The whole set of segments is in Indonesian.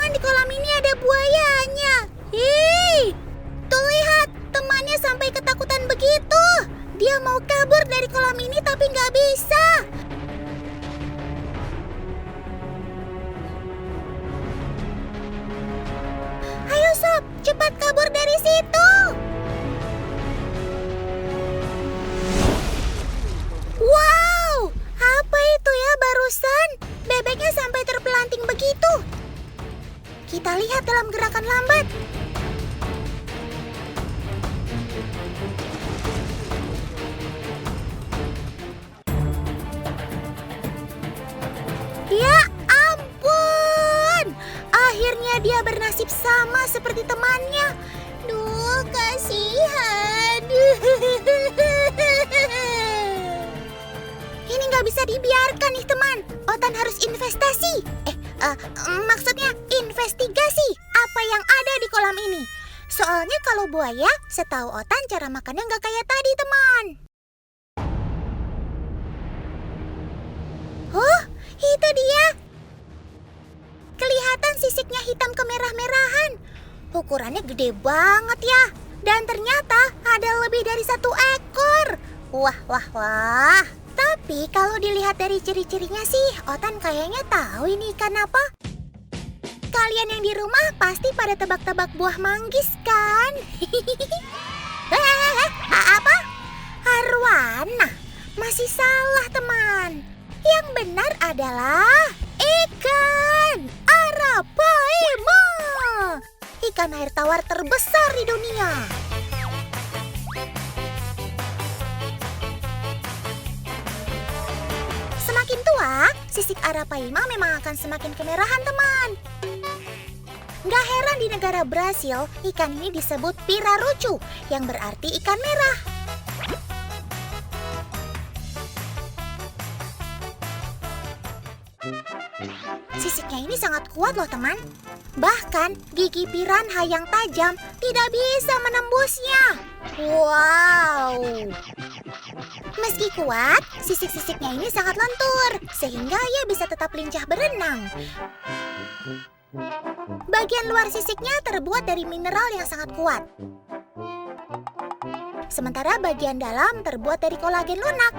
Jangan-jangan di kolam ini ada buayanya. Hei, tuh lihat, temannya sampai ketakutan begitu. Dia mau kabur dari kolam ini tapi nggak bisa. Ayo sob, cepat kabur dari situ. Wow, apa itu ya barusan? Bebeknya sampai terpelanting begitu. Kita lihat dalam gerakan lambat. Ya ampun, akhirnya dia bernasib sama seperti temannya. Duh, kasihan. Ini nggak bisa dibiarkan nih teman. Otan harus investasi. Maksudnya investigasi apa yang ada di kolam ini. Soalnya kalau buaya, setahu Otan cara makannya nggak kayak tadi teman. Oh, itu dia. Kelihatan sisiknya hitam kemerah-merahan. Ukurannya gede banget ya. Dan ternyata ada lebih dari 1 ekor. Wah. Tapi kalau dilihat dari ciri-cirinya sih, Otan kayaknya tahu ini ikan apa. Kalian yang di rumah pasti pada tebak-tebak buah manggis kan? Apa? Arwana? Masih salah teman. Yang benar adalah ikan arapaima. Ikan air tawar terbesar di dunia. Semakin tua, sisik arapaima memang akan semakin kemerahan teman. Gak heran di negara Brasil, ikan ini disebut pirarucu, yang berarti ikan merah. Sisiknya ini sangat kuat loh teman. Bahkan gigi piranha yang tajam tidak bisa menembusnya. Wow. Meski kuat, sisik-sisiknya ini sangat lentur, sehingga ia bisa tetap lincah berenang. Bagian luar sisiknya terbuat dari mineral yang sangat kuat. Sementara bagian dalam terbuat dari kolagen lunak.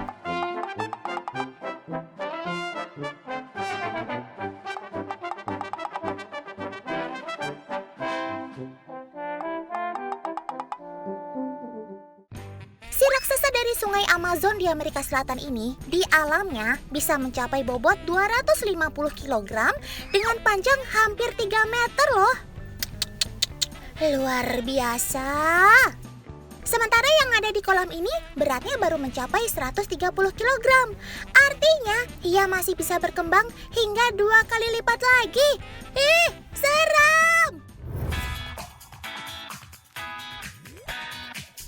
Si raksasa dari sungai Amazon di Amerika Selatan ini, di alamnya bisa mencapai bobot 250 kg dengan panjang hampir 3 meter loh. Luar biasa. Sementara yang ada di kolam ini beratnya baru mencapai 130 kg. Artinya ia masih bisa berkembang hingga 2 kali lipat lagi. Ih, seram!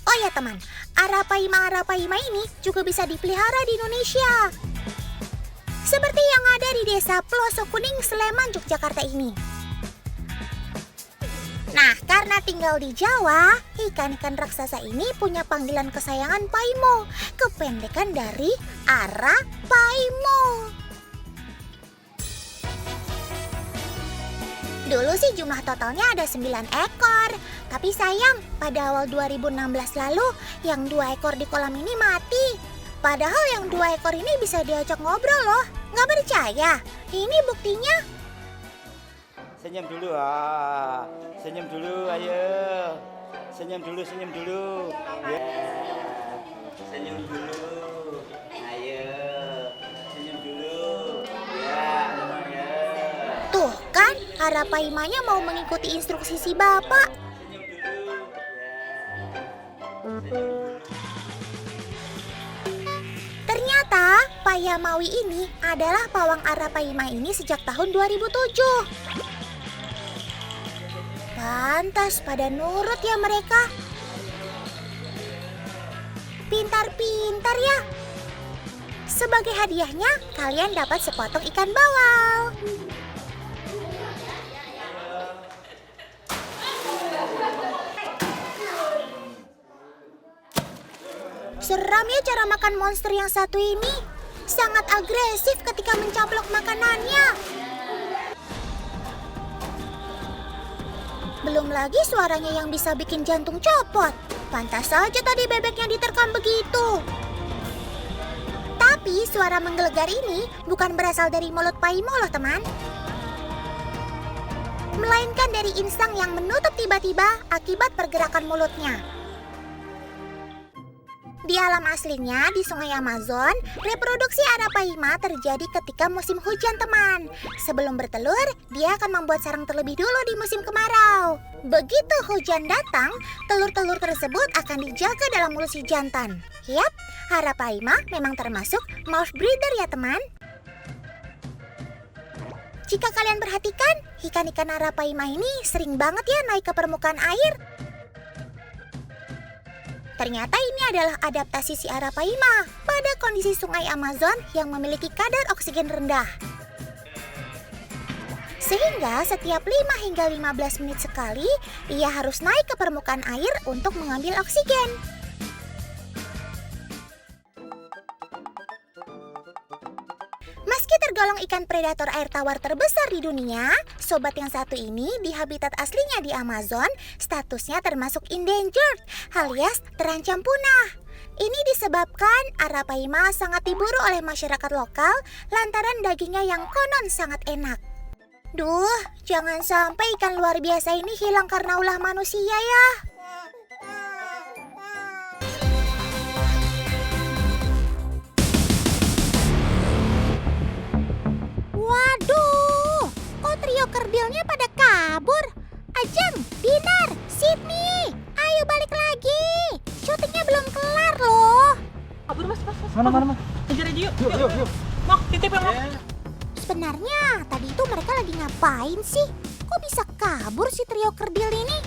Oh ya teman, arapaima ini juga bisa dipelihara di Indonesia. Seperti yang ada di desa Pelosok Kuning, Sleman, Yogyakarta ini. Nah, karena tinggal di Jawa, ikan-ikan raksasa ini punya panggilan kesayangan Paimo, kependekan dari arapaimo. Dulu sih jumlah totalnya ada 9 ekor. Tapi sayang, pada awal 2016 lalu, yang 2 ekor di kolam ini mati. Padahal yang 2 ekor ini bisa diajak ngobrol loh. Nggak percaya? Ini buktinya. Senyum dulu, senyum dulu, ayo. Senyum dulu. Ya. Senyum dulu, ayo. Senyum dulu, ya. Tuh kan, arapaimanya mau mengikuti instruksi si bapak. Ternyata Payamawi ini adalah pawang arapaima ini sejak tahun 2007. Pantas pada nurut ya mereka. Pintar-pintar ya. Sebagai hadiahnya, kalian dapat sepotong ikan bawal. Seram ya cara makan monster yang satu ini. Sangat agresif ketika mencaplok makanannya. Belum lagi suaranya yang bisa bikin jantung copot. Pantas saja tadi bebeknya diterkam begitu. Tapi suara menggelegar ini bukan berasal dari mulut Paimo loh teman. Melainkan dari insang yang menutup tiba-tiba akibat pergerakan mulutnya. Di alam aslinya, di sungai Amazon, reproduksi Arapaima terjadi ketika musim hujan teman. Sebelum bertelur, dia akan membuat sarang terlebih dulu di musim kemarau. Begitu hujan datang, telur-telur tersebut akan dijaga dalam mulut si jantan. Yap, Arapaima memang termasuk mouth breather ya teman. Jika kalian perhatikan, ikan-ikan Arapaima ini sering banget ya naik ke permukaan air. Ternyata ini adalah adaptasi si Arapaima pada kondisi sungai Amazon yang memiliki kadar oksigen rendah. Sehingga setiap 5 hingga 15 menit sekali, ia harus naik ke permukaan air untuk mengambil oksigen. Meski tergolong ikan predator air tawar terbesar di dunia, sobat yang satu ini di habitat aslinya di Amazon, statusnya termasuk endangered, alias terancam punah. Ini disebabkan Arapaima sangat diburu oleh masyarakat lokal lantaran dagingnya yang konon sangat enak. Duh, jangan sampai ikan luar biasa ini hilang karena ulah manusia ya. Waduh, kok trio kerdilnya pada kabur? Ajeng, Dinar, Sydney, ayo balik lagi. Syutingnya belum kelar loh. Kabur mas. Mana? Kejar aja yuk. Yuk. Mak, titip ya mak. Sebenarnya tadi itu mereka lagi ngapain sih? Kok bisa kabur si trio kerdil ini?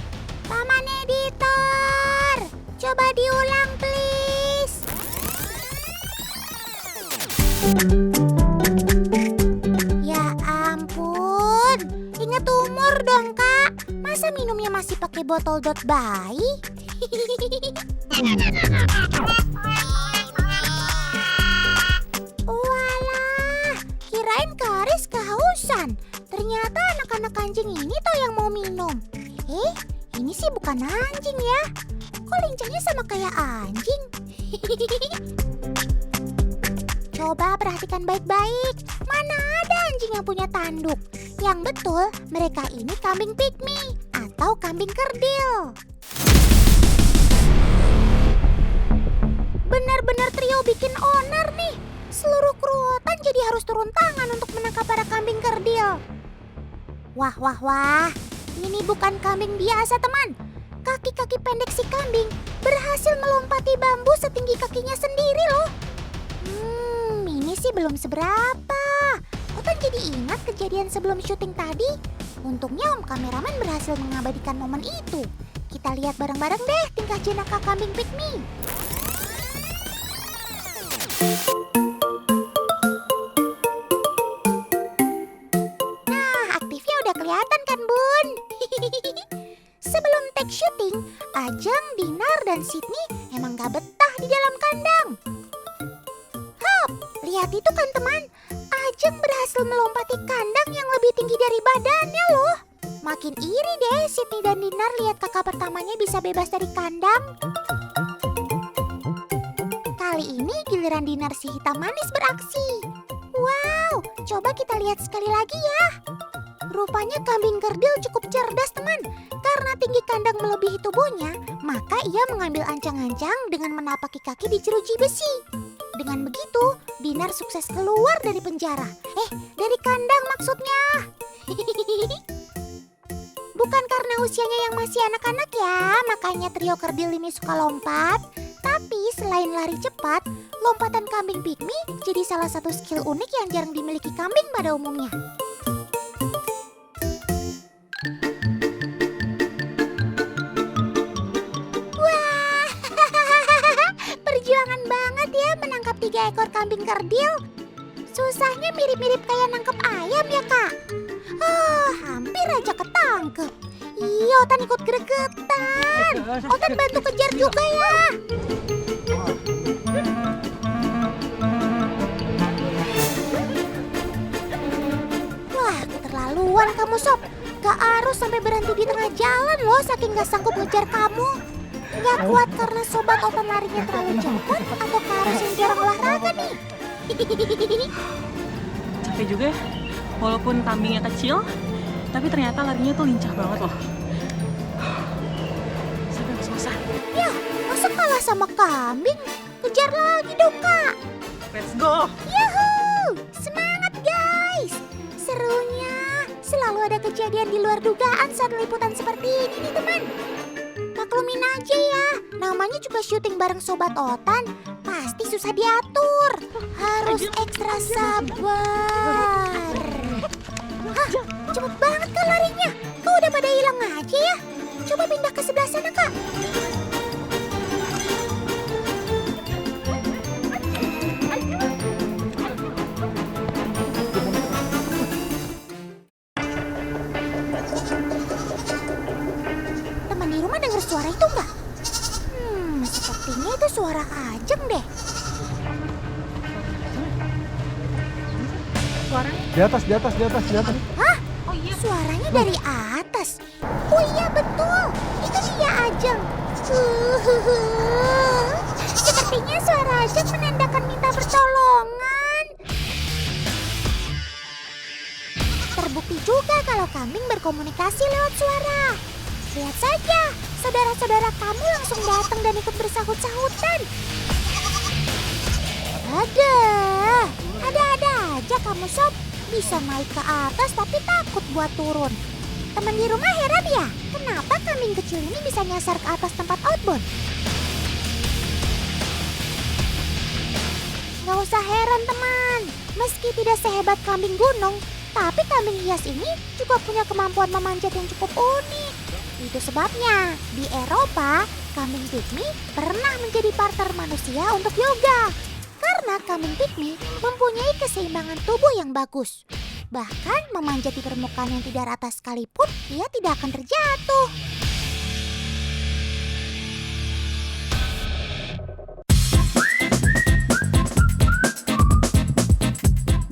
Paman editor, coba diulang please. Ya ampun, ingat umur dong kak. Masa minumnya masih pakai botol dot bayi? Walah, kirain Karis kehausan. Ternyata anak-anak anjing ini toh yang mau minum. Ini sih bukan anjing ya. Kok lincahnya sama kayak anjing? Coba perhatikan baik-baik. Mana ada anjing yang punya tanduk? Yang betul, mereka ini kambing pygmy atau kambing kerdil. Benar-benar trio bikin onar nih. Seluruh kruotan jadi harus turun tangan untuk menangkap para kambing kerdil. Wah. Ini bukan kambing biasa teman. Kaki-kaki pendek si kambing berhasil melompati bambu setinggi kakinya sendiri loh. Ini sih belum seberapa. Otan jadi ingat kejadian sebelum syuting tadi. Untungnya om kameramen berhasil mengabadikan momen itu. Kita lihat bareng-bareng deh tingkah jenaka kambing pygmy. Nah, aktifnya udah kelihatan kan, Bun? Sebelum take syuting, Ajeng, Dinar, dan Sydney emang gak betah di dalam kandang. Hop, lihat itu kan teman. Ajeng berhasil melompati kandang yang lebih tinggi dari badannya loh. Makin iri deh Sydney dan Dinar lihat kakak pertamanya bisa bebas dari kandang. Kali ini giliran Dinar si hitam manis beraksi. Wow, coba kita lihat sekali lagi ya. Rupanya kambing kerdil cukup cerdas teman. Karena tinggi kandang melebihi tubuhnya, maka ia mengambil ancang-ancang dengan menapaki kaki di jeruji besi. Dengan begitu, Dinar sukses keluar dari penjara. Dari kandang maksudnya. Bukan karena usianya yang masih anak-anak ya, makanya trio kerdil ini suka lompat. Tapi selain lari cepat, lompatan kambing pygmy jadi salah satu skill unik yang jarang dimiliki kambing pada umumnya. Wah, perjuangan banget ya menangkap 3 ekor kambing kerdil. Susahnya mirip-mirip kayak nangkep ayam ya kak. Hampir aja ketangkep. Iya, Otan ikut gregetan. Otan bantu kejar juga ya. Wah, keterlaluan kamu Sob. Kak Arus sampai berhenti di tengah jalan loh, saking gak sanggup ngejar kamu. Gak kuat karena sobat otan larinya terlalu cepat atau Kak Arus yang jarang olahraga nih? Capek juga ya. Walaupun kambingnya kecil, tapi ternyata larinya tuh lincah banget loh. Sampai ngos-ngosan. Ya, masa kalah sama kambing? Kejar lagi dong, Kak. Let's go! Yahoo! Semangat guys! Serunya, selalu ada kejadian di luar dugaan saat liputan seperti ini nih teman. Maklumin aja ya, namanya juga syuting bareng sobat otan, pasti susah diatur. Harus ekstra sabar. Hah, cepet banget Kak larinya. Kok udah pada hilang aja ya? Coba pindah ke sebelah sana Kak. Teman di rumah dengar suara itu nggak? Sepertinya itu suara Ajeng deh. Suaranya? Di atas. Hah? Oh iya. Suaranya dari atas. Oh iya betul, itu dia Ajeng. Sepertinya suara Ajeng menandakan minta pertolongan. Terbukti juga kalau kambing berkomunikasi lewat suara. Lihat saja, saudara-saudara kamu langsung datang dan ikut bersahut-sahutan. Ada aja kamu sob. Bisa naik ke atas tapi takut buat turun. Teman di rumah heran ya, kenapa kambing kecil ini bisa nyasar ke atas tempat outbound? Gak usah heran teman, meski tidak sehebat kambing gunung, tapi kambing hias ini juga punya kemampuan memanjat yang cukup unik. Itu sebabnya di Eropa, kambing pygmy pernah menjadi partner manusia untuk yoga. Karena kambing pygmy mempunyai keseimbangan tubuh yang bagus. Bahkan memanjat di permukaan yang tidak rata sekalipun, ia tidak akan terjatuh.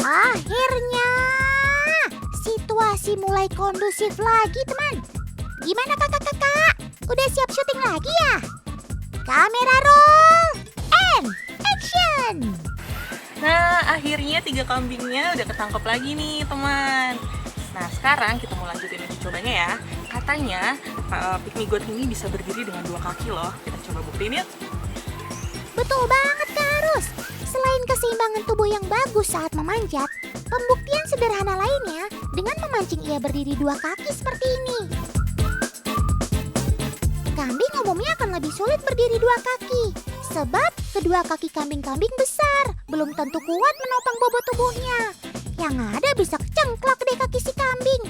Akhirnya, situasi mulai kondusif lagi teman. Gimana kakak-kakak? Udah siap syuting lagi ya? Kamera roll and action! Nah, akhirnya 3 kambingnya udah ketangkep lagi nih, teman. Nah, sekarang kita mau lanjutin uji cobanya ya. Katanya, pygmy goat ini bisa berdiri dengan 2 kaki loh. Kita coba buktiin yuk. Betul banget Kak Arus. Selain keseimbangan tubuh yang bagus saat memanjat, pembuktian sederhana lainnya dengan memancing ia berdiri 2 kaki seperti ini. Kambing umumnya akan lebih sulit berdiri 2 kaki, sebab kedua kaki kambing-kambing besar, belum tentu kuat menopang bobot tubuhnya. Yang ada bisa kecengklak deh kaki si kambing.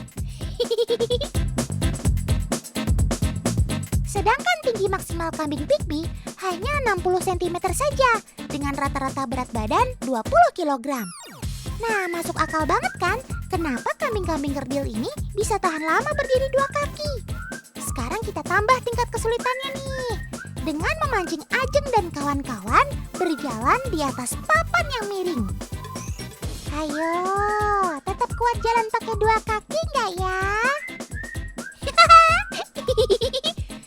Sedangkan tinggi maksimal kambing pygmy hanya 60 cm saja, dengan rata-rata berat badan 20 kg. Nah, masuk akal banget kan? Kenapa kambing-kambing kerdil ini bisa tahan lama berdiri 2 kaki? Sekarang kita tambah tingkat kesulitannya nih. Dengan memancing Ajeng dan kawan-kawan berjalan di atas papan yang miring. Ayo, tetap kuat jalan pakai 2 kaki nggak ya?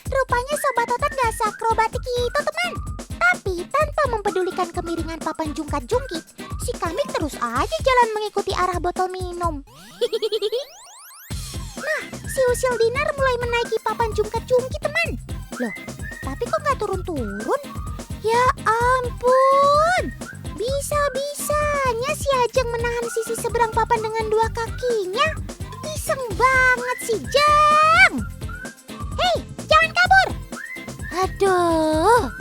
Rupanya sobat otan gak seakrobatik itu teman. Tapi tanpa mempedulikan kemiringan papan jungkat-jungkit, si kambing terus aja jalan mengikuti arah botol minum. Nah, si usil Dinar mulai menaiki papan jungkat-jungkit teman. Loh, tapi kok gak turun-turun? Ya ampun, bisa-bisanya si Ajeng menahan sisi seberang papan dengan 2 kakinya. Iseng banget si Jang. Hei, jangan kabur. Aduh,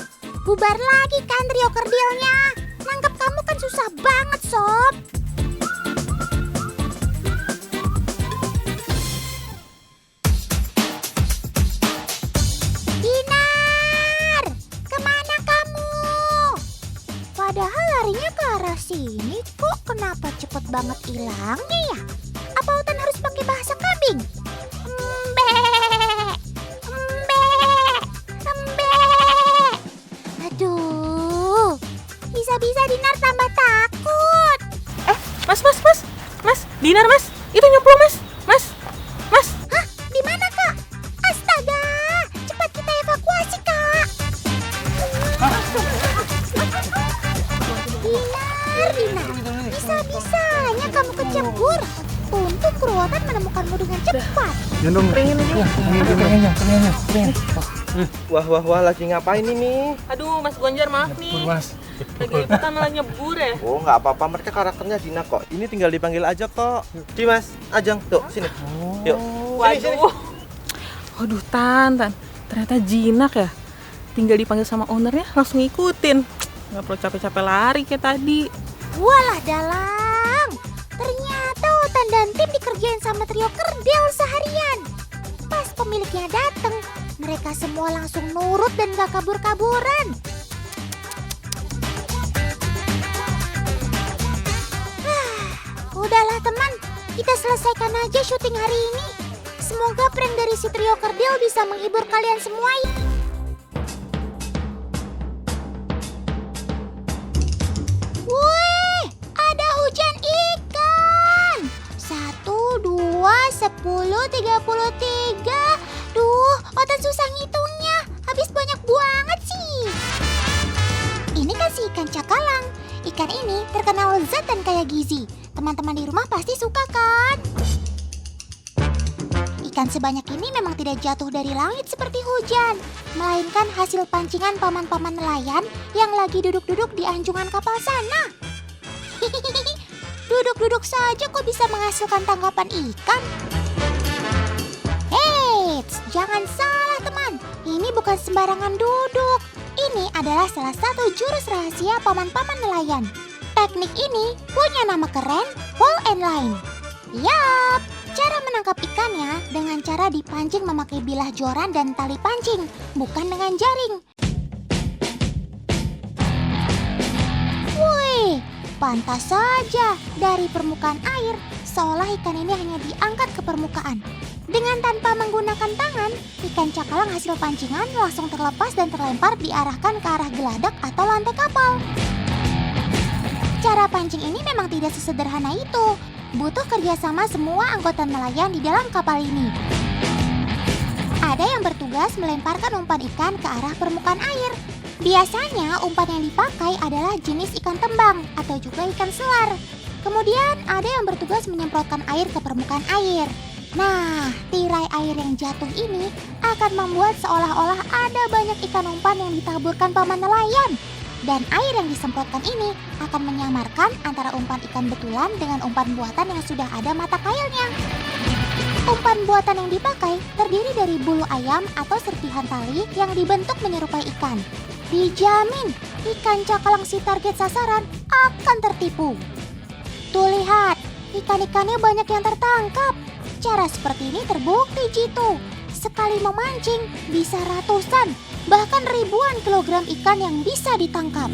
bubar lagi kan trio kerdilnya. Nangkep kamu kan susah banget sob. Dinar, kemana kamu? Padahal larinya ke arah sini, kok kenapa cepet banget hilangnya ya? Apa Otan harus pakai bahasa kambing? Aduh, bisa-bisa Dinar tambah takut. Mas, Dinar mas, itu nyemplung mas. Hah? gendong. Keringin aja. Keringin. Wah, lagi ngapain ini? Aduh, Mas Gonjar maaf nih. Mas. Lagi ikutan malah nyebur ya. Oh, nggak apa-apa, mereka karakternya Dina kok. Ini tinggal dipanggil aja kok. Dimas, Ajeng, tuh, sini. Yuk. Sini. Waduh. Waduh, Tan. Ternyata jinak ya. Tinggal dipanggil sama ownernya langsung ngikutin. Nggak perlu capek-capek lari kayak tadi. Walah dalang, ternyata Otan dan tim dikerjain sama trio kerdil seharian. Pas pemiliknya dateng, mereka semua langsung nurut dan gak kabur-kaburan. Udahlah teman, kita selesaikan aja syuting hari ini. Semoga prank dari si trio kerdil bisa menghibur kalian semua ya. Wih, ada hujan ikan. 1, 2, 10, 33. Duh, Otan susah ngitungnya. Habis banyak banget sih. Ini kan si ikan cakalang. Ikan ini terkenal lezat dan kaya gizi. Teman-teman di rumah pasti suka kan? Ikan sebanyak ini memang tidak jatuh dari langit seperti hujan, melainkan hasil pancingan paman-paman nelayan yang lagi duduk-duduk di anjungan kapal sana. Duduk-duduk saja kok bisa menghasilkan tangkapan ikan? Eits, jangan salah teman, ini bukan sembarangan duduk. Ini adalah salah satu jurus rahasia paman-paman nelayan. Teknik ini punya nama keren, pull and line. Yap, cara menangkap ikannya dengan cara dipancing memakai bilah joran dan tali pancing, bukan dengan jaring. Wih, pantas saja dari permukaan air, seolah ikan ini hanya diangkat ke permukaan. Dengan tanpa menggunakan tangan, ikan cakalang hasil pancingan langsung terlepas dan terlempar diarahkan ke arah geladak atau lantai kapal. Cara pancing ini memang tidak sesederhana itu. Butuh kerjasama semua anggota nelayan di dalam kapal ini. Ada yang bertugas melemparkan umpan ikan ke arah permukaan air. Biasanya umpan yang dipakai adalah jenis ikan tembang atau juga ikan selar. Kemudian ada yang bertugas menyemprotkan air ke permukaan air. Nah, tirai air yang jatuh ini akan membuat seolah-olah ada banyak ikan umpan yang ditaburkan paman nelayan. Dan air yang disemprotkan ini akan menyamarkan antara umpan ikan betulan dengan umpan buatan yang sudah ada mata kailnya. Umpan buatan yang dipakai terdiri dari bulu ayam atau serpihan tali yang dibentuk menyerupai ikan. Dijamin ikan cakalang si target sasaran akan tertipu. Tuh lihat, ikan-ikannya banyak yang tertangkap. Cara seperti ini terbukti jitu. Sekali memancing bisa ratusan, bahkan ribuan kilogram ikan yang bisa ditangkap.